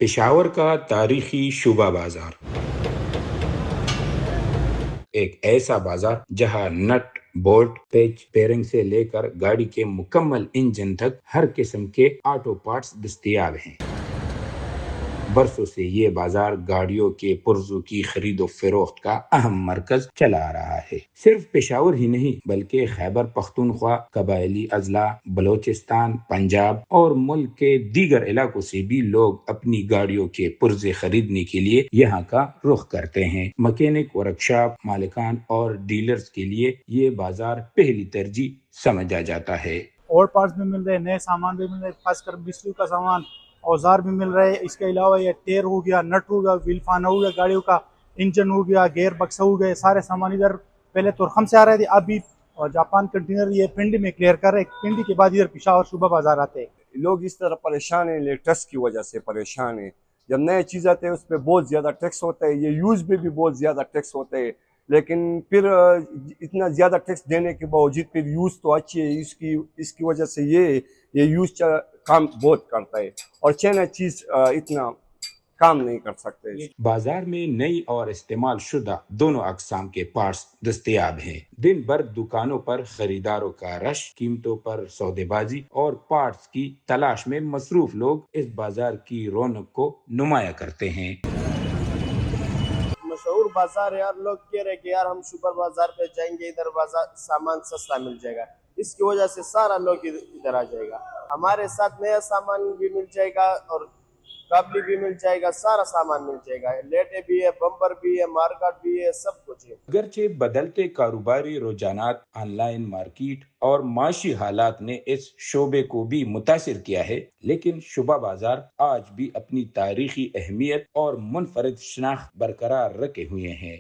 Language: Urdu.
پشاور کا تاریخی شعبہ بازار ایک ایسا بازار جہاں نٹ بولٹ پیچ بیرنگ سے لے کر گاڑی کے مکمل انجن تک ہر قسم کے آٹو پارٹس دستیاب ہیں۔ برسوں سے یہ بازار گاڑیوں کے پرزوں کی خرید و فروخت کا اہم مرکز چلا آ رہا ہے۔ صرف پشاور ہی نہیں بلکہ خیبر پختونخوا، قبائلی اضلاع، بلوچستان، پنجاب اور ملک کے دیگر علاقوں سے بھی لوگ اپنی گاڑیوں کے پرزے خریدنے کے لیے یہاں کا رخ کرتے ہیں۔ مکینک، ورکشاپ مالکان اور ڈیلرز کے لیے یہ بازار پہلی ترجیح سمجھا جاتا ہے۔ اور پارٹس بھی مل رہے ہیں، نئے سامان بھی مل رہے ہیں، خاص کر بجلی کا سامان، اوزار بھی مل رہے ہیں۔ اس کے علاوہ یہ ٹیر ہو گیا، نٹ ہو گیا، ویل فانا ہو گیا، گاڑیوں کا انجن ہو گیا، گیئر بکس ہو گئے، سارے سامان ادھر پہلے تورخم سے آ رہے تھے، ابھی اور جاپان کنٹینر یہ پنڈی میں کلیئر کر رہے، پنڈی کے بعد ادھر پشاور صوبہ بازار آتے ہیں۔ لوگ اس طرح پریشان ہیں، لیٹسٹ کی وجہ سے پریشان ہیں۔ جب نئے چیز آتے ہیں اس پہ بہت زیادہ ٹیکس ہوتا ہے، یہ یوز پہ بھی بہت زیادہ ٹیکس ہوتا ہے، لیکن پھر اتنا زیادہ ٹیکس دینے کے باوجود پھر یوز تو اچھی ہے، اس کی وجہ سے یہ یوز کام بہت کرتا ہے، اور چائنا چیز اتنا کام نہیں کر سکتے۔ بازار میں نئی اور استعمال شدہ دونوں اقسام کے پارٹس دستیاب ہیں۔ دن بھر دکانوں پر خریداروں کا رش، قیمتوں پر سودے بازی اور پارٹس کی تلاش میں مصروف لوگ اس بازار کی رونق کو نمایاں کرتے ہیں۔ مشہور بازار ہے، اور لوگ کہہ رہے کہ یار ہم سپر بازار پہ جائیں گے، ادھر بازار سامان سستا مل جائے گا، اس کی وجہ سے سارا لوگ ادھر آ جائے گا۔ ہمارے ساتھ نیا سامان بھی مل جائے گا اور قابلی بھی مل جائے گا، سارا سامان مل جائے گا، لیٹیں بھی ہے، بمپر بھی ہے، مارکٹ بھی ہے، سب کچھ ہے۔ اگرچہ بدلتے کاروباری رجحانات، آن لائن مارکیٹ اور معاشی حالات نے اس شعبے کو بھی متاثر کیا ہے، لیکن شعبہ بازار آج بھی اپنی تاریخی اہمیت اور منفرد شناخت برقرار رکھے ہوئے ہیں۔